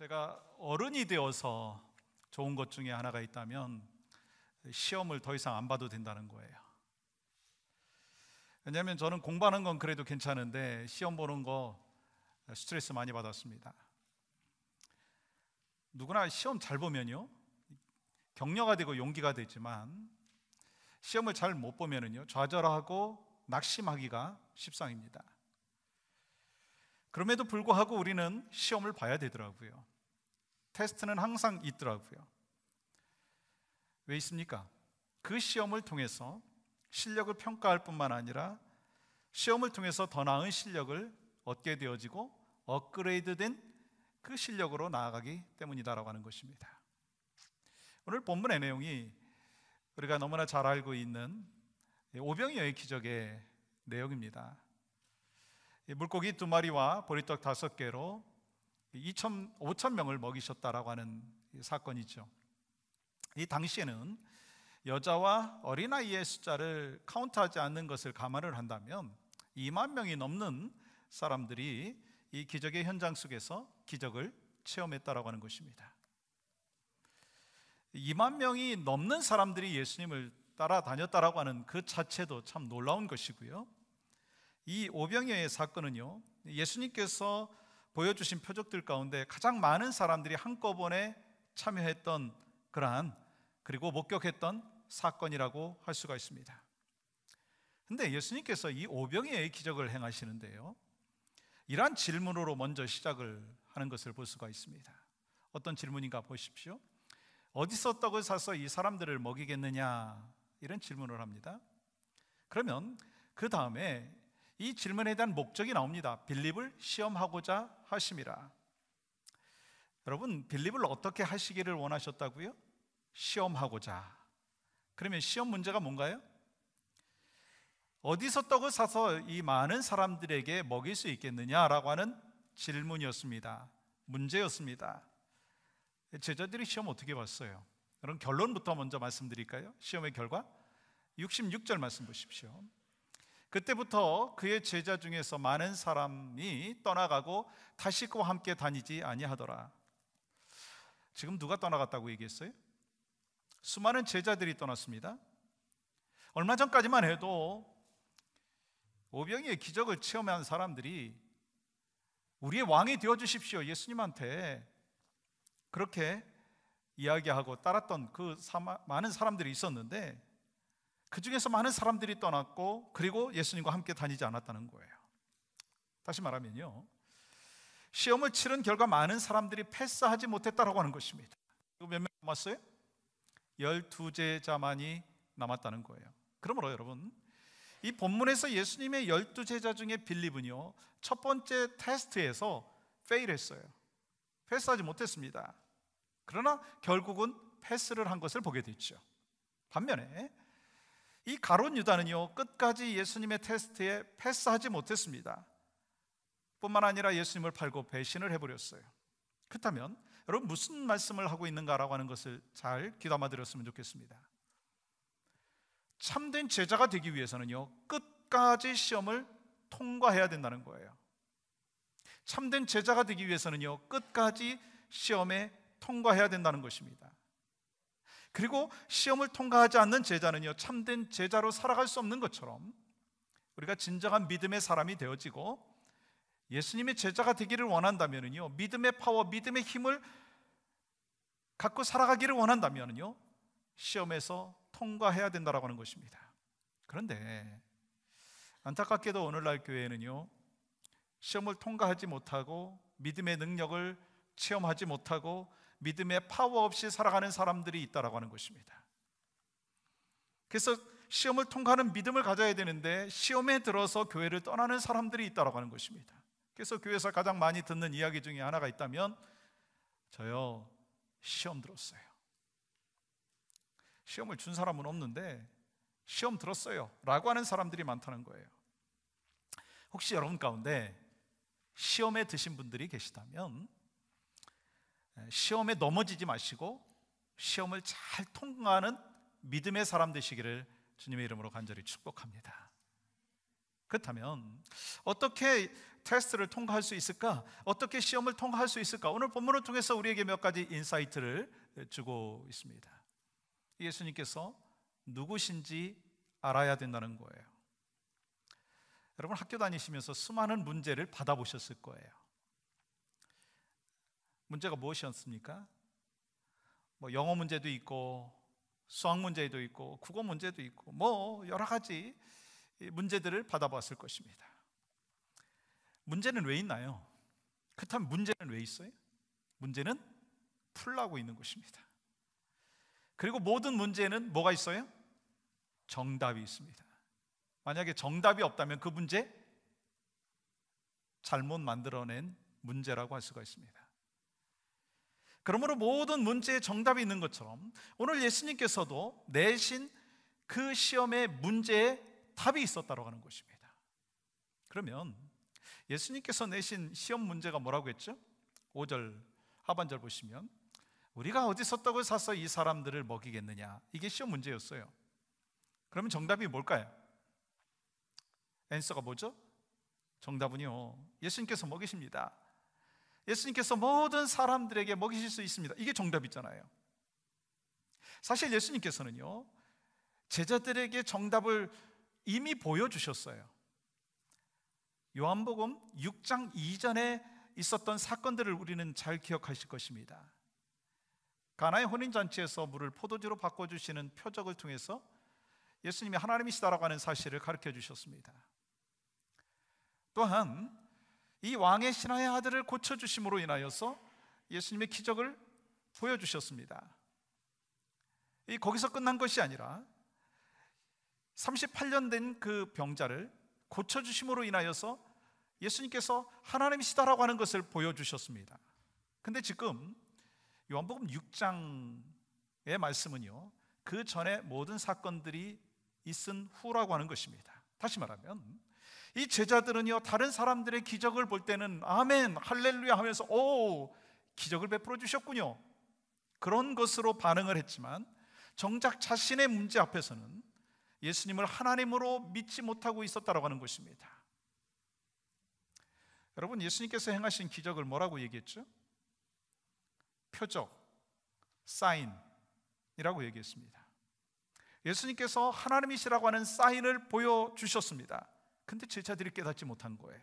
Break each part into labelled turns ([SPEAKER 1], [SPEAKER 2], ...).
[SPEAKER 1] 제가 어른이 되어서 좋은 것 중에 하나가 있다면 시험을 더 이상 안 봐도 된다는 거예요. 왜냐하면 저는 공부하는 건 그래도 괜찮은데 시험 보는 거 스트레스 많이 받았습니다. 누구나 시험 잘 보면요, 격려가 되고 용기가 되지만 시험을 잘 못 보면은요, 좌절하고 낙심하기가 십상입니다. 그럼에도 불구하고 우리는 시험을 봐야 되더라고요. 테스트는 항상 있더라고요. 왜 있습니까? 그 시험을 통해서 실력을 평가할 뿐만 아니라 시험을 통해서 더 나은 실력을 얻게 되어지고 업그레이드된 그 실력으로 나아가기 때문이다라고 하는 것입니다. 오늘 본문의 내용이 우리가 너무나 잘 알고 있는 오병이어의 기적의 내용입니다. 물고기 2마리와 보리떡 5개로 5천 명을 먹이셨다라고 하는 사건이죠. 이 당시에는 여자와 어린아이의 숫자를 카운트하지 않는 것을 감안을 한다면 2만 명이 넘는 사람들이 이 기적의 현장 속에서 기적을 체험했다라고 하는 것입니다. 2만 명이 넘는 사람들이 예수님을 따라다녔다라고 하는 그 자체도 참 놀라운 것이고요, 이 오병이어의 사건은요, 예수님께서 보여주신 표적들 가운데 가장 많은 사람들이 한꺼번에 참여했던 그러한, 그리고 목격했던 사건이라고 할 수가 있습니다. 근데 예수님께서 이 오병이어의 기적을 행하시는데요, 이러한 질문으로 먼저 시작을 하는 것을 볼 수가 있습니다. 어떤 질문인가 보십시오. 어디서 떡을 사서 이 사람들을 먹이겠느냐, 이런 질문을 합니다. 그러면 그 다음에 이 질문에 대한 목적이 나옵니다. 빌립을 시험하고자 하심이라. 여러분, 빌립을 어떻게 하시기를 원하셨다고요? 시험하고자. 그러면 시험 문제가 뭔가요? 어디서 떡을 사서 이 많은 사람들에게 먹일 수 있겠느냐라고 하는 질문이었습니다. 문제였습니다. 제자들이 시험 어떻게 봤어요? 그럼 결론부터 먼저 말씀드릴까요? 시험의 결과 66절 말씀 보십시오. 그때부터 그의 제자 중에서 많은 사람이 떠나가고 다시 그와 함께 다니지 아니하더라. 지금 누가 떠나갔다고 얘기했어요? 수많은 제자들이 떠났습니다. 얼마 전까지만 해도 오병이의 기적을 체험한 사람들이 우리의 왕이 되어주십시오, 예수님한테 그렇게 이야기하고 따랐던 그 많은 사람들이 있었는데, 그 중에서 많은 사람들이 떠났고 그리고 예수님과 함께 다니지 않았다는 거예요. 다시 말하면요, 시험을 치른 결과 많은 사람들이 패스하지 못했다라고 하는 것입니다. 몇 명 남았어요? 12제자만이 남았다는 거예요. 그러므로 여러분, 이 본문에서 예수님의 12제자 중에 빌립은요, 첫 번째 테스트에서 페일했어요. 패스하지 못했습니다. 그러나 결국은 패스를 한 것을 보게 됐죠. 반면에 이 가룟 유다는요, 끝까지 예수님의 테스트에 패스하지 못했습니다. 뿐만 아니라 예수님을 팔고 배신을 해버렸어요. 그렇다면 여러분, 무슨 말씀을 하고 있는가라고 하는 것을 잘 귀담아 들었으면 좋겠습니다. 참된 제자가 되기 위해서는요, 끝까지 시험을 통과해야 된다는 거예요. 참된 제자가 되기 위해서는요, 끝까지 시험에 통과해야 된다는 것입니다. 그리고 시험을 통과하지 않는 제자는요, 참된 제자로 살아갈 수 없는 것처럼 우리가 진정한 믿음의 사람이 되어지고 예수님의 제자가 되기를 원한다면요, 믿음의 파워, 믿음의 힘을 갖고 살아가기를 원한다면요, 시험에서 통과해야 된다라고 하는 것입니다. 그런데 안타깝게도 오늘날 교회에는요, 시험을 통과하지 못하고 믿음의 능력을 체험하지 못하고 믿음의 파워 없이 살아가는 사람들이 있다라고 하는 것입니다. 그래서 시험을 통과하는 믿음을 가져야 되는데 시험에 들어서 교회를 떠나는 사람들이 있다라고 하는 것입니다. 그래서 교회에서 가장 많이 듣는 이야기 중에 하나가 있다면, 저요, 시험 들었어요. 시험을 준 사람은 없는데 시험 들었어요 라고 하는 사람들이 많다는 거예요. 혹시 여러분 가운데 시험에 드신 분들이 계시다면 시험에 넘어지지 마시고 시험을 잘 통과하는 믿음의 사람 되시기를 주님의 이름으로 간절히 축복합니다. 그렇다면 어떻게 테스트를 통과할 수 있을까? 어떻게 시험을 통과할 수 있을까? 오늘 본문을 통해서 우리에게 몇 가지 인사이트를 주고 있습니다. 예수님께서 누구신지 알아야 된다는 거예요. 여러분, 학교 다니시면서 수많은 문제를 받아보셨을 거예요. 문제가 무엇이었습니까? 영어 문제도 있고, 수학 문제도 있고, 국어 문제도 있고, 여러 가지 문제들을 받아봤을 것입니다. 문제는 왜 있나요? 그렇다면 문제는 왜 있어요? 문제는 풀라고 있는 것입니다. 그리고 모든 문제는 뭐가 있어요? 정답이 있습니다. 만약에 정답이 없다면 그 문제 잘못 만들어낸 문제라고 할 수가 있습니다. 그러므로 모든 문제에 정답이 있는 것처럼 오늘 예수님께서도 내신 그 시험의 문제에 답이 있었다고 하는 것입니다. 그러면 예수님께서 내신 시험 문제가 뭐라고 했죠? 5절 하반절 보시면 우리가 어디서 떡을 사서 이 사람들을 먹이겠느냐, 이게 시험 문제였어요. 그러면 정답이 뭘까요? 앤서가 뭐죠? 정답은요, 예수님께서 먹이십니다. 예수님께서 모든 사람들에게 먹이실 수 있습니다. 이게 정답이잖아요. 사실 예수님께서는요, 제자들에게 정답을 이미 보여주셨어요. 요한복음 6장 이전에 있었던 사건들을 우리는 잘 기억하실 것입니다. 가나의 혼인잔치에서 물을 포도주로 바꿔주시는 표적을 통해서 예수님이 하나님이시다라고 하는 사실을 가르쳐 주셨습니다. 또한 이 왕의 신하의 아들을 고쳐주심으로 인하여서 예수님의 기적을 보여주셨습니다. 거기서 끝난 것이 아니라 38년 된 그 병자를 고쳐주심으로 인하여서 예수님께서 하나님이시다라고 하는 것을 보여주셨습니다. 근데 지금 요한복음 6장의 말씀은요, 그 전에 모든 사건들이 있은 후라고 하는 것입니다. 다시 말하면 이 제자들은요, 다른 사람들의 기적을 볼 때는 아멘, 할렐루야 하면서 오, 기적을 베풀어 주셨군요, 그런 것으로 반응을 했지만 정작 자신의 문제 앞에서는 예수님을 하나님으로 믿지 못하고 있었다라고 하는 것입니다. 여러분, 예수님께서 행하신 기적을 뭐라고 얘기했죠? 표적, 사인이라고 얘기했습니다. 예수님께서 하나님이시라고 하는 사인을 보여주셨습니다. 근데 제자들이 깨닫지 못한 거예요.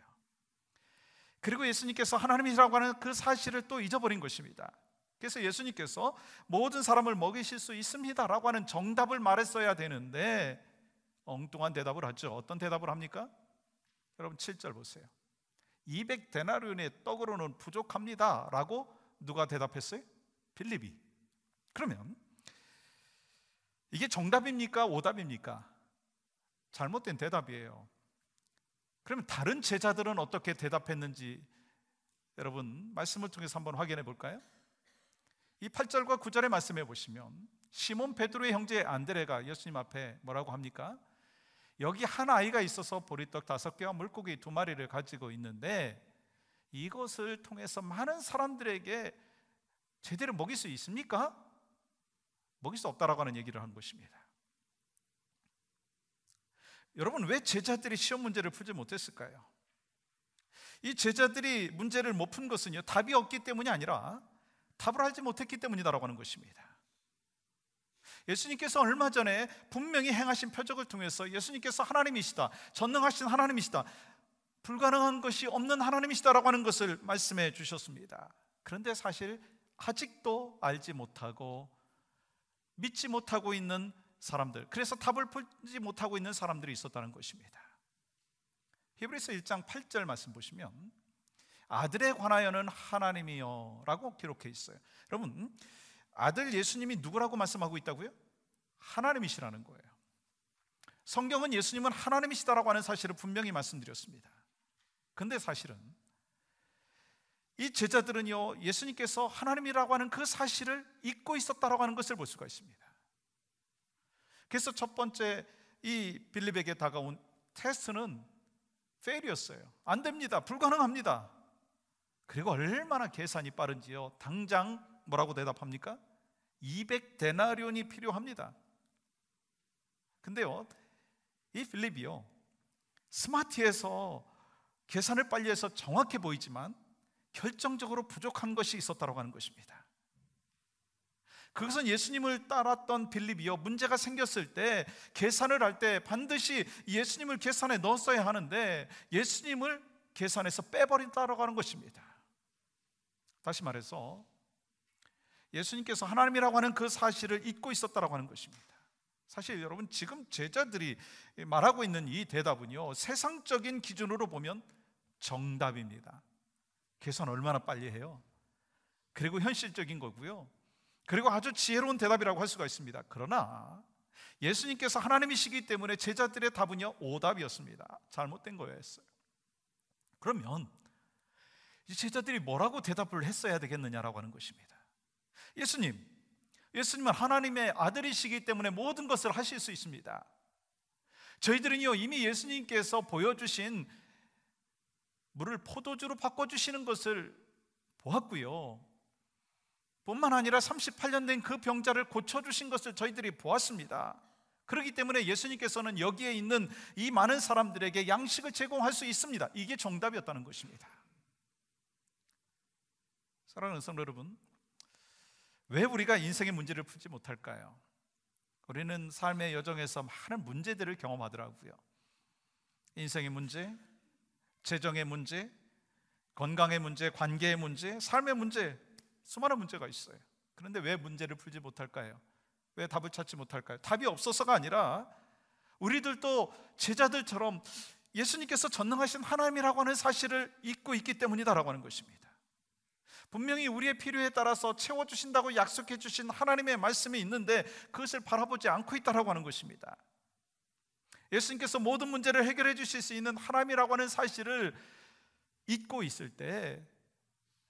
[SPEAKER 1] 그리고 예수님께서 하나님이시라고 하는 그 사실을 또 잊어버린 것입니다. 그래서 예수님께서 모든 사람을 먹이실 수 있습니다 라고 하는 정답을 말했어야 되는데 엉뚱한 대답을 하죠. 어떤 대답을 합니까? 여러분 7절 보세요. 200데나리온의 떡으로는 부족합니다 라고 누가 대답했어요? 빌립이. 그러면 이게 정답입니까? 오답입니까? 잘못된 대답이에요. 그러면 다른 제자들은 어떻게 대답했는지 여러분 말씀을 통해서 한번 확인해 볼까요? 이 8절과 9절의 말씀해 보시면 시몬 베드로의 형제 안드레가 예수님 앞에 뭐라고 합니까? 여기 한 아이가 있어서 보리떡 5개와 물고기 2마리를 가지고 있는데 이것을 통해서 많은 사람들에게 제대로 먹일 수 있습니까? 먹일 수 없다라고 하는 얘기를 한 것입니다. 여러분, 왜 제자들이 시험 문제를 풀지 못했을까요? 이 제자들이 문제를 못 푼 것은요, 답이 없기 때문이 아니라 답을 알지 못했기 때문이다라고 하는 것입니다. 예수님께서 얼마 전에 분명히 행하신 표적을 통해서 예수님께서 하나님이시다, 전능하신 하나님이시다, 불가능한 것이 없는 하나님이시다라고 하는 것을 말씀해 주셨습니다. 그런데 사실 아직도 알지 못하고 믿지 못하고 있는 사람들, 그래서 답을 풀지 못하고 있는 사람들이 있었다는 것입니다. 히브리서 1장 8절 말씀 보시면 아들에 관하여는 하나님이여 라고 기록해 있어요. 여러분, 아들 예수님이 누구라고 말씀하고 있다고요? 하나님이시라는 거예요. 성경은 예수님은 하나님이시다라고 하는 사실을 분명히 말씀드렸습니다. 근데 사실은 이 제자들은요, 예수님께서 하나님이라고 하는 그 사실을 잊고 있었다라고 하는 것을 볼 수가 있습니다. 그래서 첫 번째 이 빌립에게 다가온 테스트는 페일이었어요. 안 됩니다, 불가능합니다. 그리고 얼마나 계산이 빠른지요, 당장 뭐라고 대답합니까? 200데나리온이 필요합니다. 근데요, 이 빌립이요, 스마트해서 계산을 빨리 해서 정확해 보이지만 결정적으로 부족한 것이 있었다고 하는 것입니다. 그것은 예수님을 따랐던 빌립이요, 문제가 생겼을 때 계산을 할 때 반드시 예수님을 계산에 넣었어야 하는데 예수님을 계산에서 빼버린다라고 하는 것입니다. 다시 말해서 예수님께서 하나님이라고 하는 그 사실을 잊고 있었다라고 하는 것입니다. 사실 여러분, 지금 제자들이 말하고 있는 이 대답은요, 세상적인 기준으로 보면 정답입니다. 계산 얼마나 빨리 해요? 그리고 현실적인 거고요, 그리고 아주 지혜로운 대답이라고 할 수가 있습니다. 그러나 예수님께서 하나님이시기 때문에 제자들의 답은요, 오답이었습니다. 잘못된 거였어요. 그러면 이 제자들이 뭐라고 대답을 했어야 되겠느냐라고 하는 것입니다. 예수님은 하나님의 아들이시기 때문에 모든 것을 하실 수 있습니다. 저희들은요, 이미 예수님께서 보여주신 물을 포도주로 바꿔주시는 것을 보았고요, 뿐만 아니라 38년 된 그 병자를 고쳐주신 것을 저희들이 보았습니다. 그렇기 때문에 예수님께서는 여기에 있는 이 많은 사람들에게 양식을 제공할 수 있습니다. 이게 정답이었다는 것입니다. 사랑하는 성도 여러분, 왜 우리가 인생의 문제를 풀지 못할까요? 우리는 삶의 여정에서 많은 문제들을 경험하더라고요. 인생의 문제, 재정의 문제, 건강의 문제, 관계의 문제, 삶의 문제, 수많은 문제가 있어요. 그런데 왜 문제를 풀지 못할까요? 왜 답을 찾지 못할까요? 답이 없어서가 아니라 우리들도 제자들처럼 예수님께서 전능하신 하나님이라고 하는 사실을 잊고 있기 때문이다라고 하는 것입니다. 분명히 우리의 필요에 따라서 채워주신다고 약속해 주신 하나님의 말씀이 있는데 그것을 바라보지 않고 있다라고 하는 것입니다. 예수님께서 모든 문제를 해결해 주실 수 있는 하나님이라고 하는 사실을 잊고 있을 때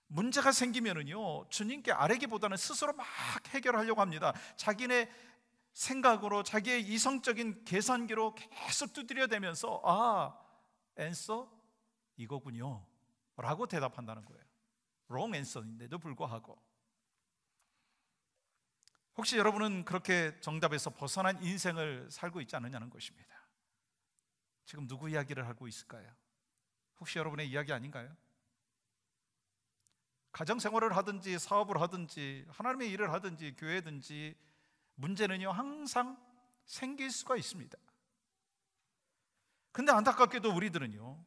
[SPEAKER 1] 문제가 생기면은요, 주님께 아뢰기보다는 스스로 막 해결하려고 합니다. 자기네 생각으로, 자기의 이성적인 계산기로 계속 두드려대면서 앤서 이거군요 라고 대답한다는 거예요. wrong answer인데도 불구하고. 혹시 여러분은 그렇게 정답에서 벗어난 인생을 살고 있지 않느냐는 것입니다. 지금 누구 이야기를 하고 있을까요? 혹시 여러분의 이야기 아닌가요? 가정생활을 하든지 사업을 하든지 하나님의 일을 하든지 교회든지 문제는요, 항상 생길 수가 있습니다. 근데 안타깝게도 우리들은요,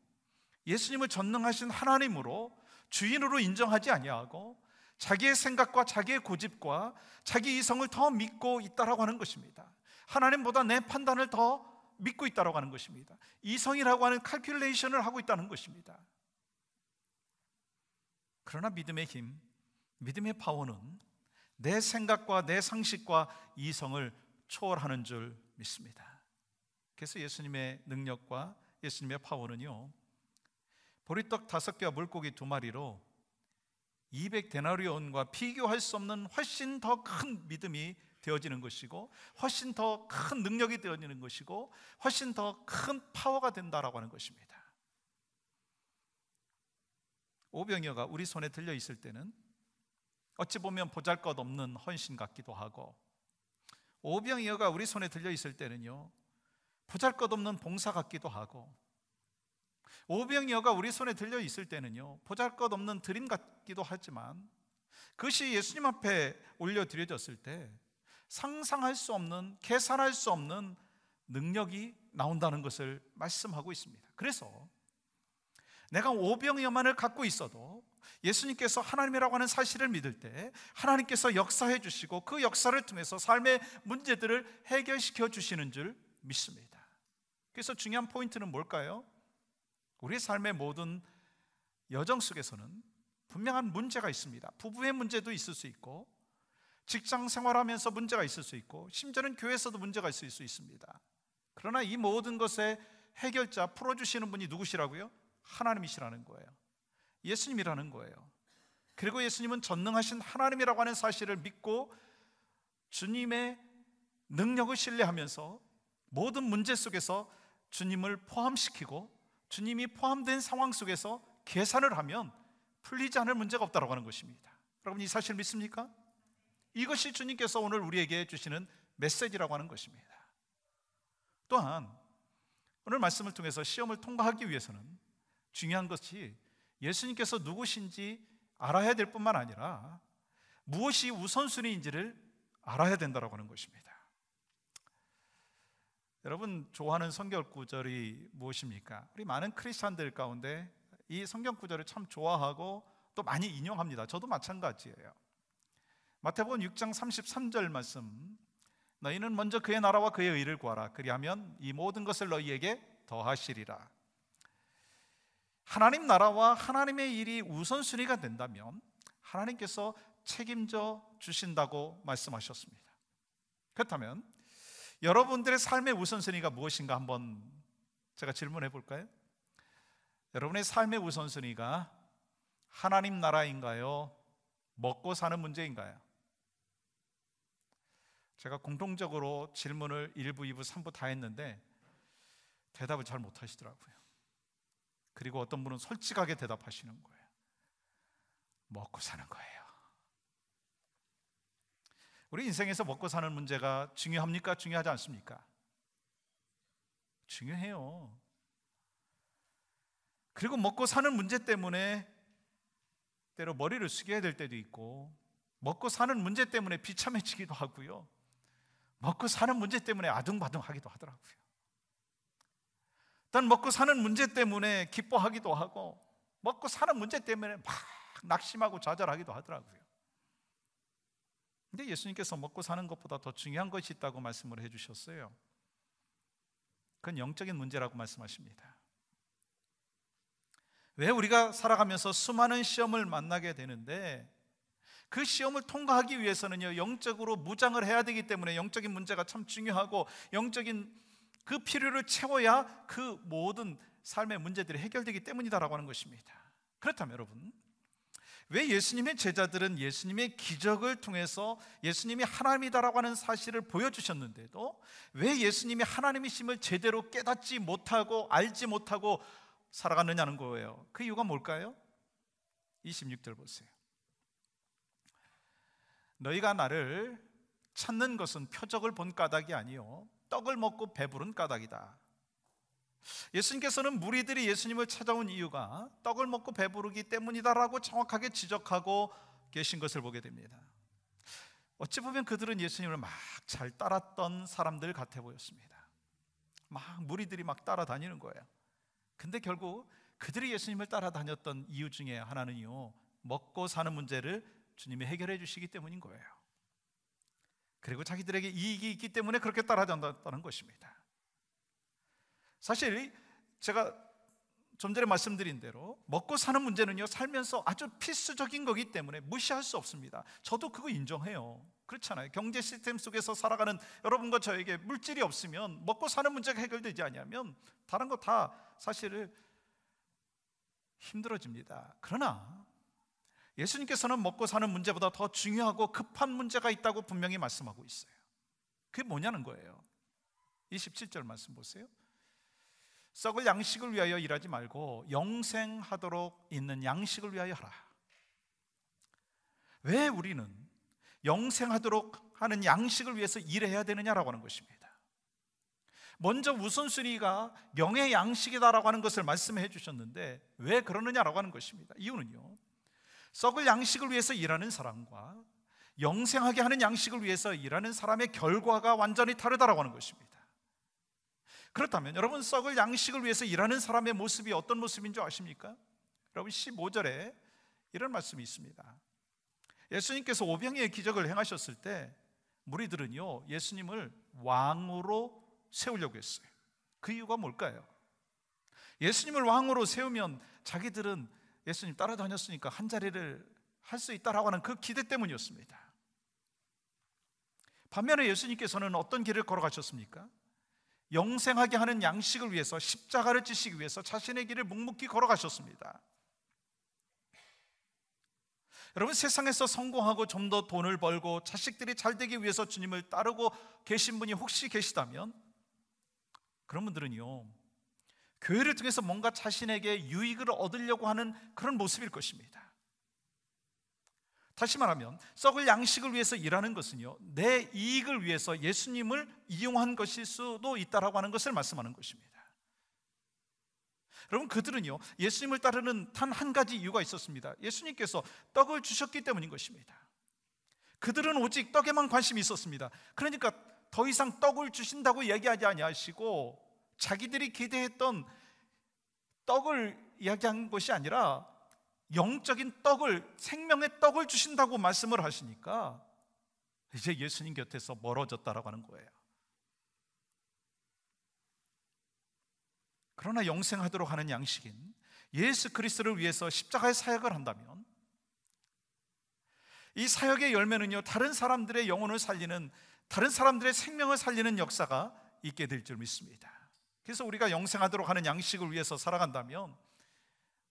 [SPEAKER 1] 예수님을 전능하신 하나님으로 주인으로 인정하지 아니하고 자기의 생각과 자기의 고집과 자기 이성을 더 믿고 있다라고 하는 것입니다. 하나님보다 내 판단을 더 믿고 있다라고 하는 것입니다. 이성이라고 하는 칼큘레이션을 하고 있다는 것입니다. 그러나 믿음의 힘, 믿음의 파워는 내 생각과 내 상식과 이성을 초월하는 줄 믿습니다. 그래서 예수님의 능력과 예수님의 파워는요, 보리떡 5개와 물고기 2마리로 200데나리온과 비교할 수 없는 훨씬 더 큰 믿음이 되어지는 것이고, 훨씬 더 큰 능력이 되어지는 것이고, 훨씬 더 큰 파워가 된다라고 하는 것입니다. 오병이어가 우리 손에 들려 있을 때는 어찌 보면 보잘것없는 헌신 같기도 하고, 오병이어가 우리 손에 들려 있을 때는요, 보잘것없는 봉사 같기도 하고, 오병이어가 우리 손에 들려 있을 때는요, 보잘것없는 드림 같기도 하지만 그것이 예수님 앞에 올려드려졌을 때 상상할 수 없는, 계산할 수 없는 능력이 나온다는 것을 말씀하고 있습니다. 그래서 내가 오병이어만을 갖고 있어도 예수님께서 하나님이라고 하는 사실을 믿을 때 하나님께서 역사해 주시고 그 역사를 통해서 삶의 문제들을 해결시켜 주시는 줄 믿습니다. 그래서 중요한 포인트는 뭘까요? 우리 삶의 모든 여정 속에서는 분명한 문제가 있습니다. 부부의 문제도 있을 수 있고, 직장 생활하면서 문제가 있을 수 있고, 심지어는 교회에서도 문제가 있을 수 있습니다. 그러나 이 모든 것의 해결자, 풀어주시는 분이 누구시라고요? 하나님이시라는 거예요. 예수님이라는 거예요. 그리고 예수님은 전능하신 하나님이라고 하는 사실을 믿고 주님의 능력을 신뢰하면서 모든 문제 속에서 주님을 포함시키고 주님이 포함된 상황 속에서 계산을 하면 풀리지 않을 문제가 없다고 하는 것입니다. 여러분, 이 사실 믿습니까? 이것이 주님께서 오늘 우리에게 주시는 메시지라고 하는 것입니다. 또한 오늘 말씀을 통해서 시험을 통과하기 위해서는 중요한 것이 예수님께서 누구신지 알아야 될 뿐만 아니라 무엇이 우선순위인지를 알아야 된다고 하는 것입니다. 여러분 좋아하는 성경 구절이 무엇입니까? 우리 많은 크리스찬들 가운데 이 성경 구절을 참 좋아하고 또 많이 인용합니다. 저도 마찬가지예요. 마태복음 6장 33절 말씀, 너희는 먼저 그의 나라와 그의 의를 구하라. 그리하면 이 모든 것을 너희에게 더하시리라. 하나님 나라와 하나님의 일이 우선순위가 된다면 하나님께서 책임져 주신다고 말씀하셨습니다. 그렇다면 여러분들의 삶의 우선순위가 무엇인가 한번 제가 질문해 볼까요? 여러분의 삶의 우선순위가 하나님 나라인가요? 먹고 사는 문제인가요? 제가 공통적으로 질문을 1부, 2부, 3부 다 했는데 대답을 잘 못하시더라고요. 그리고 어떤 분은 솔직하게 대답하시는 거예요. 먹고 사는 거예요. 우리 인생에서 먹고 사는 문제가 중요합니까? 중요하지 않습니까? 중요해요. 그리고 먹고 사는 문제 때문에 때로 머리를 숙여야 될 때도 있고, 먹고 사는 문제 때문에 비참해지기도 하고요, 먹고 사는 문제 때문에 아둥바둥하기도 하더라고요. 또 먹고 사는 문제 때문에 기뻐하기도 하고, 먹고 사는 문제 때문에 막 낙심하고 좌절하기도 하더라고요. 근데 예수님께서 먹고 사는 것보다 더 중요한 것이 있다고 말씀을 해주셨어요. 그건 영적인 문제라고 말씀하십니다. 왜 우리가 살아가면서 수많은 시험을 만나게 되는데, 그 시험을 통과하기 위해서는요, 영적으로 무장을 해야 되기 때문에 영적인 문제가 참 중요하고, 영적인 그 필요를 채워야 그 모든 삶의 문제들이 해결되기 때문이다라고 하는 것입니다. 그렇다면 여러분, 왜 예수님의 제자들은 예수님의 기적을 통해서 예수님이 하나님이다라고 하는 사실을 보여주셨는데도 왜 예수님이 하나님이심을 제대로 깨닫지 못하고 알지 못하고 살아갔느냐는 거예요. 그 이유가 뭘까요? 26절 보세요. 너희가 나를 찾는 것은 표적을 본 까닭이 아니요 떡을 먹고 배부른 까닭이다. 예수님께서는 무리들이 예수님을 찾아온 이유가 떡을 먹고 배부르기 때문이다라고 정확하게 지적하고 계신 것을 보게 됩니다. 어찌 보면 그들은 예수님을 막 잘 따랐던 사람들 같아 보였습니다. 막 무리들이 막 따라다니는 거예요. 근데 결국 그들이 예수님을 따라다녔던 이유 중에 하나는요, 먹고 사는 문제를 주님이 해결해 주시기 때문인 거예요. 그리고 자기들에게 이익이 있기 때문에 그렇게 따라다녔다는 것입니다. 사실 제가 좀 전에 말씀드린 대로 먹고 사는 문제는요, 살면서 아주 필수적인 거기 때문에 무시할 수 없습니다. 저도 그거 인정해요. 그렇잖아요. 경제 시스템 속에서 살아가는 여러분과 저에게 물질이 없으면, 먹고 사는 문제가 해결되지 않으면 다른 거 다 사실은 힘들어집니다. 그러나 예수님께서는 먹고 사는 문제보다 더 중요하고 급한 문제가 있다고 분명히 말씀하고 있어요. 그게 뭐냐는 거예요. 27절 말씀 보세요. 썩을 양식을 위하여 일하지 말고 영생하도록 있는 양식을 위하여 하라. 왜 우리는 영생하도록 하는 양식을 위해서 일해야 되느냐라고 하는 것입니다. 먼저 우선순위가 영의 양식이다라고 하는 것을 말씀해 주셨는데 왜 그러느냐라고 하는 것입니다. 이유는요, 썩을 양식을 위해서 일하는 사람과 영생하게 하는 양식을 위해서 일하는 사람의 결과가 완전히 다르다라고 하는 것입니다. 그렇다면 여러분, 썩을 양식을 위해서 일하는 사람의 모습이 어떤 모습인 줄 아십니까? 여러분 15절에 이런 말씀이 있습니다. 예수님께서 오병이의 기적을 행하셨을 때 무리들은요, 예수님을 왕으로 세우려고 했어요. 그 이유가 뭘까요? 예수님을 왕으로 세우면 자기들은 예수님 따라다녔으니까 한 자리를 할 수 있다라고 하는 그 기대 때문이었습니다. 반면에 예수님께서는 어떤 길을 걸어가셨습니까? 영생하게 하는 양식을 위해서, 십자가를 지시기 위해서 자신의 길을 묵묵히 걸어가셨습니다. 여러분, 세상에서 성공하고 좀 더 돈을 벌고 자식들이 잘 되기 위해서 주님을 따르고 계신 분이 혹시 계시다면 그런 분들은요, 교회를 통해서 뭔가 자신에게 유익을 얻으려고 하는 그런 모습일 것입니다. 다시 말하면 썩을 양식을 위해서 일하는 것은요, 내 이익을 위해서 예수님을 이용한 것일 수도 있다라고 하는 것을 말씀하는 것입니다. 여러분, 그들은요, 예수님을 따르는 단 한 가지 이유가 있었습니다. 예수님께서 떡을 주셨기 때문인 것입니다. 그들은 오직 떡에만 관심이 있었습니다. 그러니까 더 이상 떡을 주신다고 얘기하지 아니하시고 자기들이 기대했던 떡을 이야기한 것이 아니라 영적인 떡을, 생명의 떡을 주신다고 말씀을 하시니까 이제 예수님 곁에서 멀어졌다라고 하는 거예요. 그러나 영생하도록 하는 양식인 예수 그리스도를 위해서 십자가의 사역을 한다면 이 사역의 열매는요, 다른 사람들의 영혼을 살리는, 다른 사람들의 생명을 살리는 역사가 있게 될 줄 믿습니다. 그래서 우리가 영생하도록 하는 양식을 위해서 살아간다면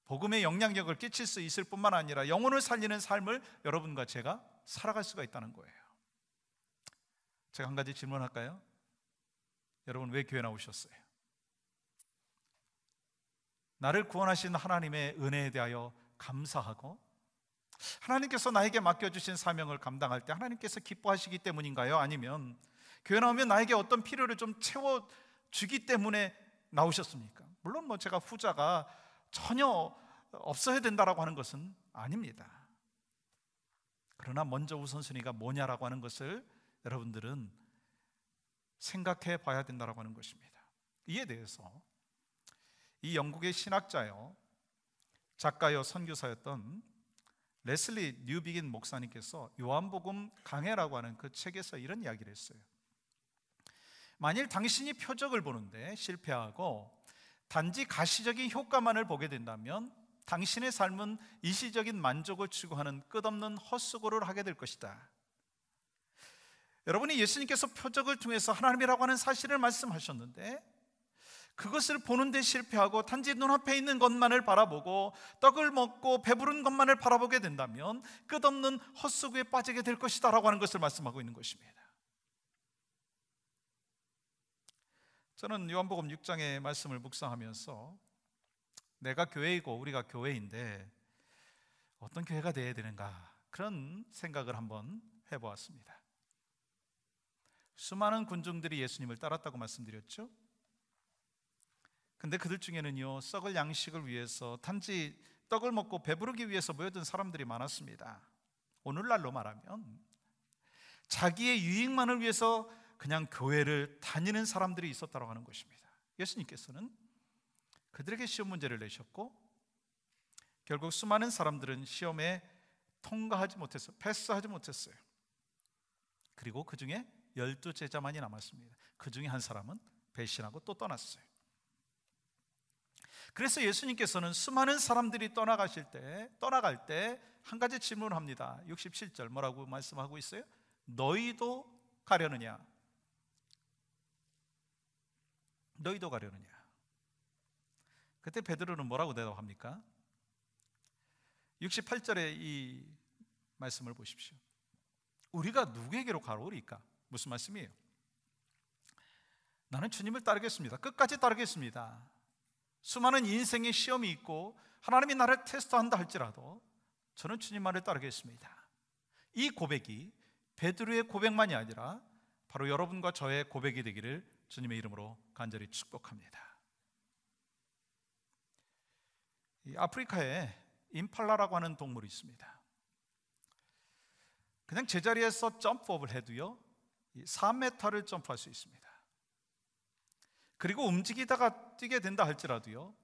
[SPEAKER 1] 복음의 영향력을 끼칠 수 있을 뿐만 아니라 영혼을 살리는 삶을 여러분과 제가 살아갈 수가 있다는 거예요. 제가 한 가지 질문할까요? 여러분, 왜 교회 나오셨어요? 나를 구원하신 하나님의 은혜에 대하여 감사하고 하나님께서 나에게 맡겨주신 사명을 감당할 때 하나님께서 기뻐하시기 때문인가요? 아니면 교회 나오면 나에게 어떤 필요를 좀 채워주기 때문에 나오셨습니까? 물론 제가 후자가 전혀 없어야 된다라고 하는 것은 아닙니다. 그러나 먼저 우선순위가 뭐냐라고 하는 것을 여러분들은 생각해 봐야 된다라고 하는 것입니다. 이에 대해서 이 영국의 신학자요, 작가요, 선교사였던 레슬리 뉴비긴 목사님께서 요한복음 강해라고 하는 그 책에서 이런 이야기를 했어요. 만일 당신이 표적을 보는데 실패하고 단지 가시적인 효과만을 보게 된다면 당신의 삶은 일시적인 만족을 추구하는 끝없는 헛수고를 하게 될 것이다. 여러분이 예수님께서 표적을 통해서 하나님이라고 하는 사실을 말씀하셨는데 그것을 보는데 실패하고 단지 눈앞에 있는 것만을 바라보고 떡을 먹고 배부른 것만을 바라보게 된다면 끝없는 헛수고에 빠지게 될 것이다 라고 하는 것을 말씀하고 있는 것입니다. 저는 요한복음 6장의 말씀을 묵상하면서 내가 교회이고 우리가 교회인데 어떤 교회가 되어야 되는가, 그런 생각을 한번 해보았습니다. 수많은 군중들이 예수님을 따랐다고 말씀드렸죠. 근데 그들 중에는요, 썩을 양식을 위해서 단지 떡을 먹고 배부르기 위해서 모여든 사람들이 많았습니다. 오늘날로 말하면 자기의 유익만을 위해서 그냥 교회를 다니는 사람들이 있었다고 하는 것입니다. 예수님께서는 그들에게 시험 문제를 내셨고 결국 수많은 사람들은 시험에 통과하지 못했어요. 패스하지 못했어요. 그리고 그 중에 12제자만이 남았습니다. 그 중에 한 사람은 배신하고 또 떠났어요. 그래서 예수님께서는 수많은 사람들이 떠나갈 때 한 가지 질문을 합니다. 67절 뭐라고 말씀하고 있어요? 너희도 가려느냐? 너희도 가려느냐? 그때 베드로는 뭐라고 대답합니까? 68절의 이 말씀을 보십시오. 우리가 누구에게로 가오리까? 무슨 말씀이에요? 나는 주님을 따르겠습니다. 끝까지 따르겠습니다. 수많은 인생의 시험이 있고 하나님이 나를 테스트한다 할지라도 저는 주님만을 따르겠습니다. 이 고백이 베드로의 고백만이 아니라 바로 여러분과 저의 고백이 되기를 주님의 이름으로 간절히 축복합니다. 이 아프리카에 임팔라라고 하는 동물이 있습니다. 그냥 제자리에서 점프업을 해도요 3m를 점프할 수 있습니다. 그리고 움직이다가 뛰게 된다 할지라도요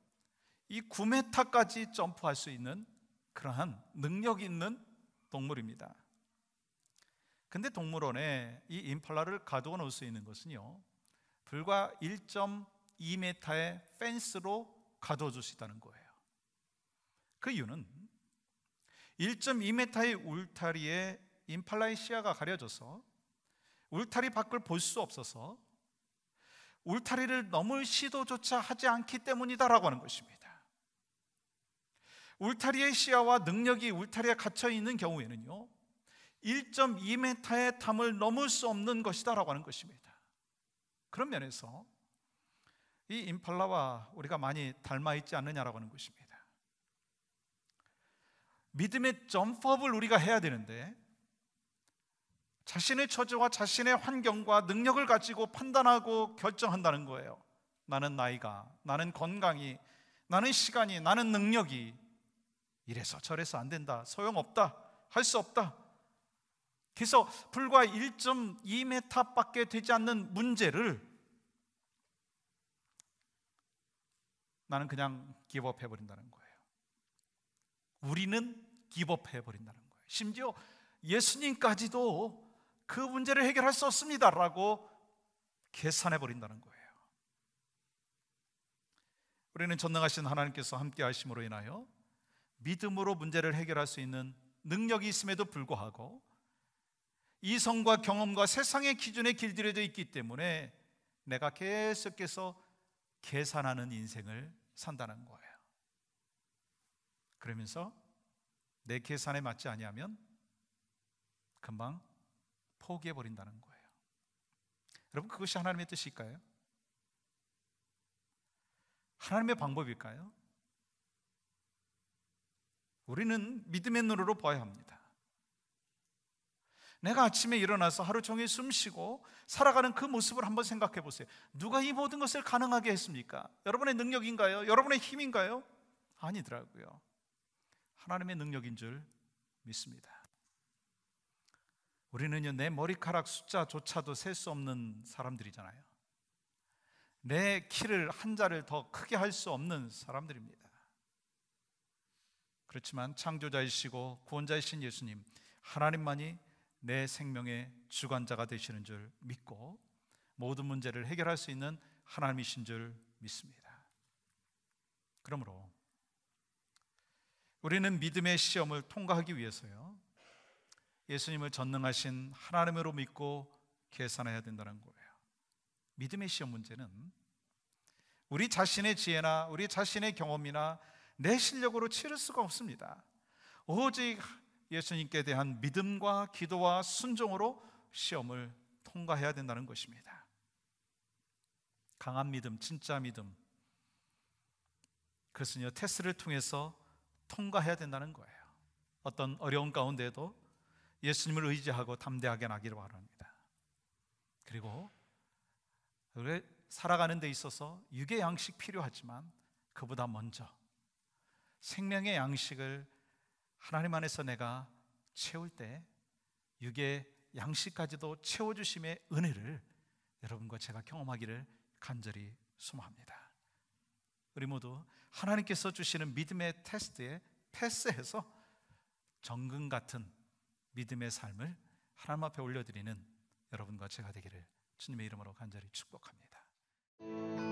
[SPEAKER 1] 이 9m까지 점프할 수 있는 그러한 능력이 있는 동물입니다. 근데 동물원에 이 임팔라를 가두어 놓을 수 있는 것은요 불과 1.2m의 펜스로 가두어 줄 수 있다는 거예요. 그 이유는 1.2m의 울타리에 임팔라의 시야가 가려져서 울타리 밖을 볼 수 없어서 울타리를 넘을 시도조차 하지 않기 때문이다라고 하는 것입니다. 울타리의 시야와 능력이 울타리에 갇혀 있는 경우에는요 1.2m의 담을 넘을 수 없는 것이다라고 하는 것입니다. 그런 면에서 이 임팔라와 우리가 많이 닮아 있지 않느냐라고 하는 것입니다. 믿음의 점프업을 우리가 해야 되는데 자신의 처지와 자신의 환경과 능력을 가지고 판단하고 결정한다는 거예요. 나는 나이가, 나는 건강이, 나는 시간이, 나는 능력이 이래서 저래서 안 된다, 소용없다, 할 수 없다. 그래서 불과 1.2m 밖에 되지 않는 문제를 나는 그냥 기브업 해버린다는 거예요. 우리는 기브업 해버린다는 거예요. 심지어 예수님까지도 그 문제를 해결할 수 없습니다라고 계산해버린다는 거예요. 우리는 전능하신 하나님께서 함께 하심으로 인하여 믿음으로 문제를 해결할 수 있는 능력이 있음에도 불구하고 이성과 경험과 세상의 기준에 길들여져 있기 때문에 내가 계속해서 계산하는 인생을 산다는 거예요. 그러면서 내 계산에 맞지 아니하면 금방 포기해버린다는 거예요. 여러분, 그것이 하나님의 뜻일까요? 하나님의 방법일까요? 우리는 믿음의 눈으로 봐야 합니다. 내가 아침에 일어나서 하루 종일 숨쉬고 살아가는 그 모습을 한번 생각해 보세요. 누가 이 모든 것을 가능하게 했습니까? 여러분의 능력인가요? 여러분의 힘인가요? 아니더라고요. 하나님의 능력인 줄 믿습니다. 우리는요, 내 머리카락 숫자조차도 셀 수 없는 사람들이잖아요. 내 키를 한 자를 더 크게 할 수 없는 사람들입니다. 그렇지만 창조자이시고 구원자이신 예수님, 하나님만이 내 생명의 주관자가 되시는 줄 믿고 모든 문제를 해결할 수 있는 하나님이신 줄 믿습니다. 그러므로 우리는 믿음의 시험을 통과하기 위해서요, 예수님을 전능하신 하나님으로 믿고 계산해야 된다는 거예요. 믿음의 시험 문제는 우리 자신의 지혜나 우리 자신의 경험이나 내 실력으로 치를 수가 없습니다. 오직 예수님께 대한 믿음과 기도와 순종으로 시험을 통과해야 된다는 것입니다. 강한 믿음, 진짜 믿음, 그것은요, 테스트를 통해서 통과해야 된다는 거예요. 어떤 어려운 가운데에도 예수님을 의지하고 담대하게 나기를 바랍니다. 그리고 살아가는 데 있어서 육의 양식 필요하지만 그보다 먼저 생명의 양식을 하나님 안에서 내가 채울 때 육의 양식까지도 채워주심의 은혜를 여러분과 제가 경험하기를 간절히 소망합니다. 우리 모두 하나님께서 주시는 믿음의 테스트에 패스해서 정금 같은 믿음의 삶을 하나님 앞에 올려드리는 여러분과 제가 되기를 주님의 이름으로 간절히 축복합니다.